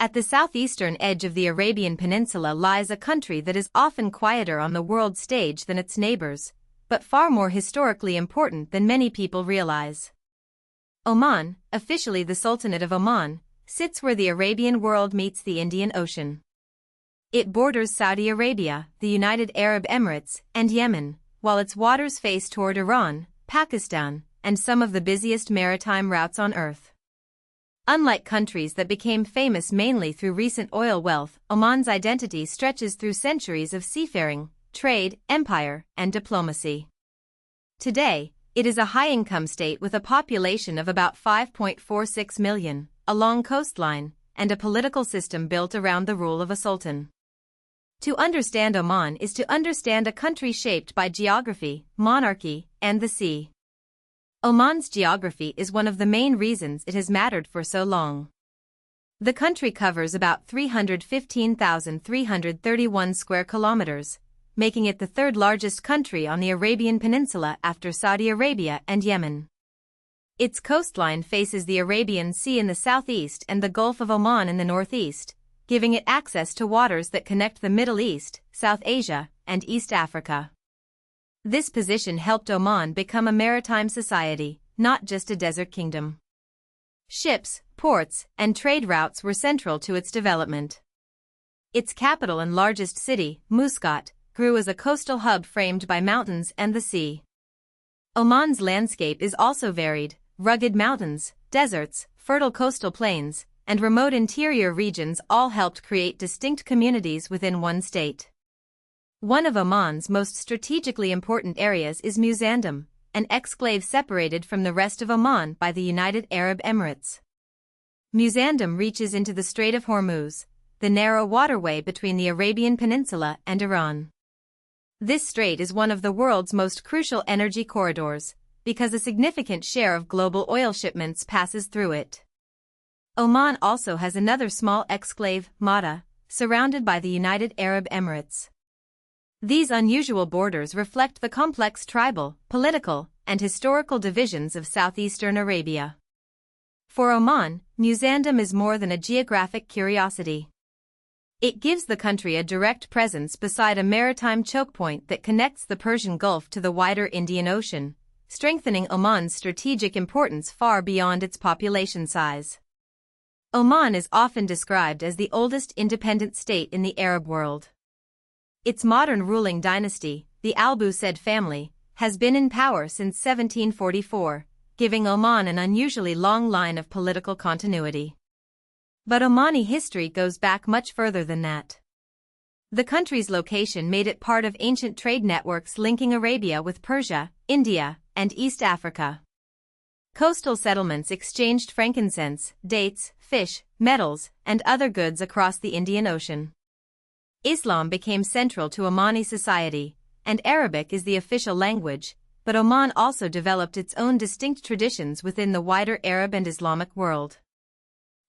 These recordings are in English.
At the southeastern edge of the Arabian Peninsula lies a country that is often quieter on the world stage than its neighbors, but far more historically important than many people realize. Oman, officially the Sultanate of Oman, sits where the Arabian world meets the Indian Ocean. It borders Saudi Arabia, the United Arab Emirates, and Yemen, while its waters face toward Iran, Pakistan, and some of the busiest maritime routes on Earth. Unlike countries that became famous mainly through recent oil wealth, Oman's identity stretches through centuries of seafaring, trade, empire, and diplomacy. Today, it is a high-income state with a population of about 5.46 million, a long coastline, and a political system built around the rule of a sultan. To understand Oman is to understand a country shaped by geography, monarchy, and the sea. Oman's geography is one of the main reasons it has mattered for so long. The country covers about 315,331 square kilometers, making it the third largest country on the Arabian Peninsula after Saudi Arabia and Yemen. Its coastline faces the Arabian Sea in the southeast and the Gulf of Oman in the northeast, giving it access to waters that connect the Middle East, South Asia, and East Africa. This position helped Oman become a maritime society, not just a desert kingdom. Ships, ports, and trade routes were central to its development. Its capital and largest city, Muscat, grew as a coastal hub framed by mountains and the sea. Oman's landscape is also varied: rugged mountains, deserts, fertile coastal plains, and remote interior regions all helped create distinct communities within one state. One of Oman's most strategically important areas is Musandam, an exclave separated from the rest of Oman by the United Arab Emirates. Musandam reaches into the Strait of Hormuz, the narrow waterway between the Arabian Peninsula and Iran. This strait is one of the world's most crucial energy corridors, because a significant share of global oil shipments passes through it. Oman also has another small exclave, Malta, surrounded by the United Arab Emirates. These unusual borders reflect the complex tribal, political, and historical divisions of southeastern Arabia. For Oman, Musandam is more than a geographic curiosity. It gives the country a direct presence beside a maritime choke point that connects the Persian Gulf to the wider Indian Ocean, strengthening Oman's strategic importance far beyond its population size. Oman is often described as the oldest independent state in the Arab world. Its modern ruling dynasty, the Al Saud family, has been in power since 1744, giving Oman an unusually long line of political continuity. But Omani history goes back much further than that. The country's location made it part of ancient trade networks linking Arabia with Persia, India, and East Africa. Coastal settlements exchanged frankincense, dates, fish, metals, and other goods across the Indian Ocean. Islam became central to Omani society, and Arabic is the official language, but Oman also developed its own distinct traditions within the wider Arab and Islamic world.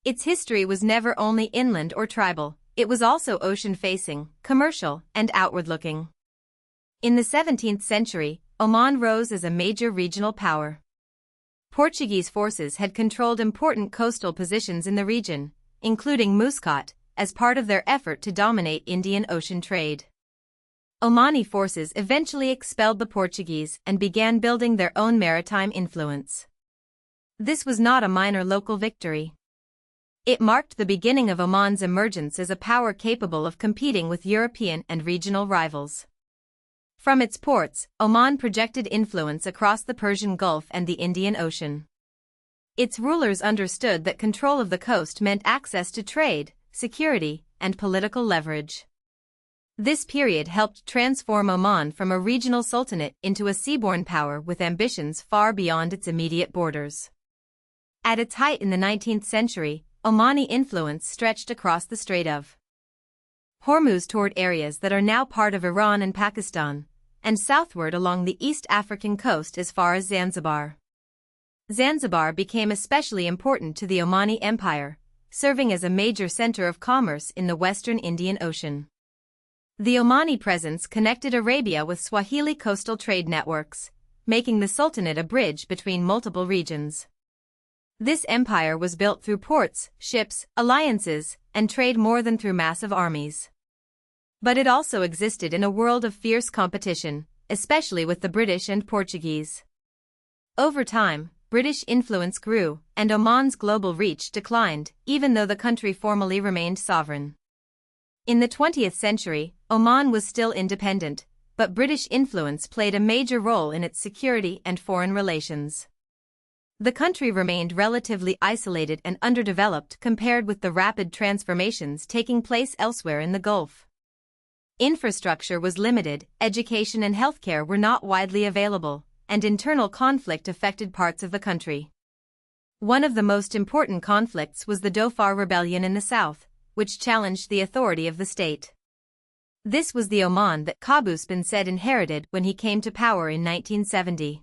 Its history was never only inland or tribal, it was also ocean-facing, commercial, and outward-looking. In the 17th century, Oman rose as a major regional power. Portuguese forces had controlled important coastal positions in the region, including Muscat, as part of their effort to dominate Indian Ocean trade. Omani forces eventually expelled the Portuguese and began building their own maritime influence. This was not a minor local victory. It marked the beginning of Oman's emergence as a power capable of competing with European and regional rivals. From its ports, Oman projected influence across the Persian Gulf and the Indian Ocean. Its rulers understood that control of the coast meant access to trade, security, and political leverage. This period helped transform Oman from a regional sultanate into a seaborne power with ambitions far beyond its immediate borders. At its height in the 19th century, Omani influence stretched across the Strait of Hormuz toward areas that are now part of Iran and Pakistan, and southward along the East African coast as far as Zanzibar. Zanzibar became especially important to the Omani Empire, serving as a major center of commerce in the western Indian Ocean. The Omani presence connected Arabia with Swahili coastal trade networks, making the Sultanate a bridge between multiple regions. This empire was built through ports, ships, alliances, and trade more than through massive armies. But it also existed in a world of fierce competition, especially with the British and Portuguese. Over time, British influence grew, and Oman's global reach declined, even though the country formally remained sovereign. In the 20th century, Oman was still independent, but British influence played a major role in its security and foreign relations. The country remained relatively isolated and underdeveloped compared with the rapid transformations taking place elsewhere in the Gulf. Infrastructure was limited, education and healthcare were not widely available, and internal conflict affected parts of the country. One of the most important conflicts was the Dhofar Rebellion in the south, which challenged the authority of the state. This was the Oman that Qaboos bin Said inherited when he came to power in 1970.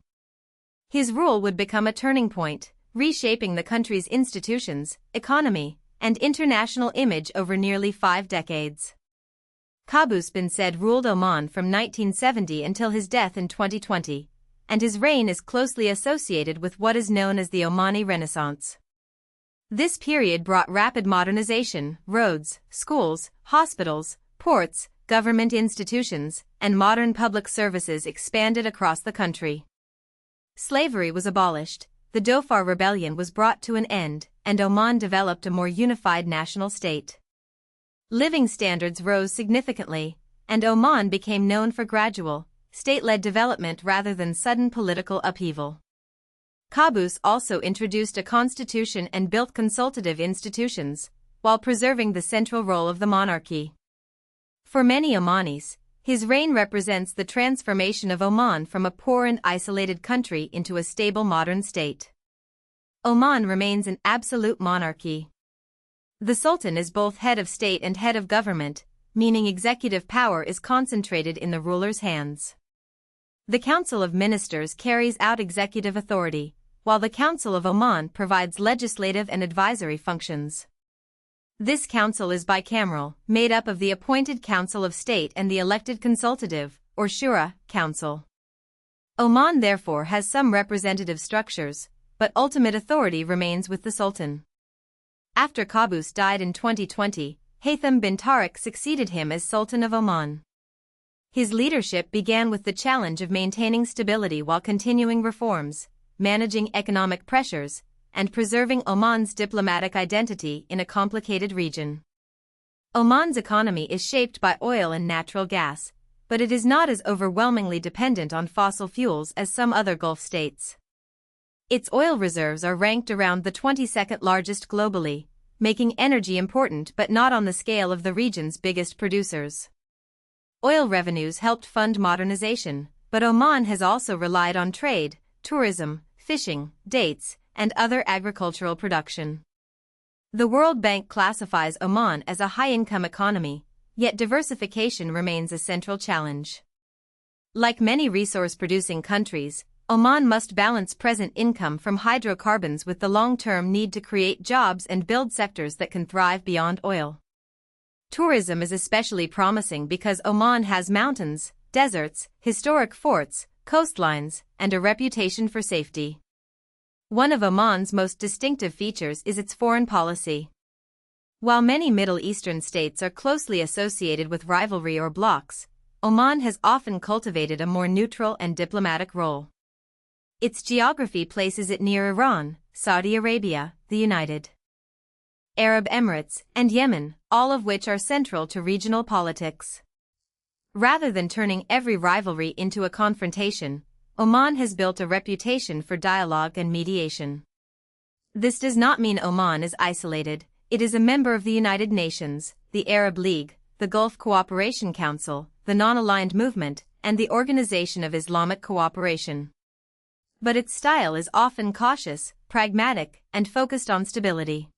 His rule would become a turning point, reshaping the country's institutions, economy, and international image over nearly 5 decades. Qaboos bin Said ruled Oman from 1970 until his death in 2020, and his reign is closely associated with what is known as the Omani Renaissance. This period brought rapid modernization, roads, schools, hospitals, ports, government institutions, and modern public services expanded across the country. Slavery was abolished, the Dhofar Rebellion was brought to an end, and Oman developed a more unified national state. Living standards rose significantly, and Oman became known for gradual, state-led development rather than sudden political upheaval. Qaboos also introduced a constitution and built consultative institutions, while preserving the central role of the monarchy. For many Omanis, his reign represents the transformation of Oman from a poor and isolated country into a stable modern state. Oman remains an absolute monarchy. The Sultan is both head of state and head of government, meaning executive power is concentrated in the ruler's hands. The Council of Ministers carries out executive authority, while the Council of Oman provides legislative and advisory functions. This council is bicameral, made up of the appointed Council of State and the elected Consultative, or Shura, Council. Oman therefore has some representative structures, but ultimate authority remains with the Sultan. After Qaboos died in 2020, Haytham bin Tariq succeeded him as Sultan of Oman. His leadership began with the challenge of maintaining stability while continuing reforms, managing economic pressures, and preserving Oman's diplomatic identity in a complicated region. Oman's economy is shaped by oil and natural gas, but it is not as overwhelmingly dependent on fossil fuels as some other Gulf states. Its oil reserves are ranked around the 22nd largest globally, making energy important but not on the scale of the region's biggest producers. Oil revenues helped fund modernization, but Oman has also relied on trade, tourism, fishing, dates, and other agricultural production. The World Bank classifies Oman as a high-income economy, yet diversification remains a central challenge. Like many resource-producing countries, Oman must balance present income from hydrocarbons with the long-term need to create jobs and build sectors that can thrive beyond oil. Tourism is especially promising because Oman has mountains, deserts, historic forts, coastlines, and a reputation for safety. One of Oman's most distinctive features is its foreign policy. While many Middle Eastern states are closely associated with rivalry or blocs, Oman has often cultivated a more neutral and diplomatic role. Its geography places it near Iran, Saudi Arabia, the United Arab Emirates, and Yemen, all of which are central to regional politics. Rather than turning every rivalry into a confrontation, Oman has built a reputation for dialogue and mediation. This does not mean Oman is isolated. It is a member of the United Nations, the Arab League, the Gulf Cooperation Council, the Non-Aligned Movement, and the Organization of Islamic Cooperation. But its style is often cautious, pragmatic, and focused on stability.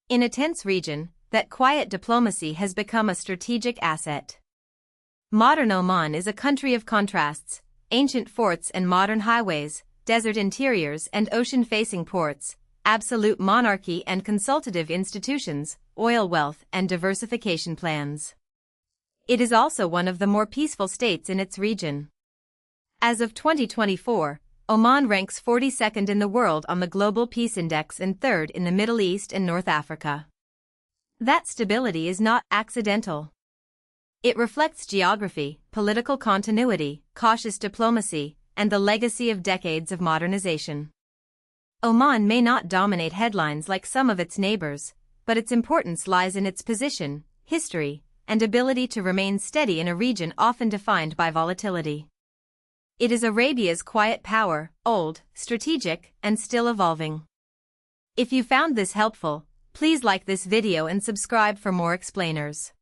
In a tense region, that quiet diplomacy has become a strategic asset. Modern Oman is a country of contrasts, ancient forts and modern highways, desert interiors and ocean-facing ports, absolute monarchy and consultative institutions, oil wealth and diversification plans. It is also one of the more peaceful states in its region. As of 2024, Oman ranks 42nd in the world on the Global Peace Index and 3rd in the Middle East and North Africa. That stability is not accidental. It reflects geography, political continuity, cautious diplomacy, and the legacy of decades of modernization. Oman may not dominate headlines like some of its neighbors, but its importance lies in its position, history, and ability to remain steady in a region often defined by volatility. It is Arabia's quiet power, old, strategic, and still evolving. If you found this helpful, please like this video and subscribe for more explainers.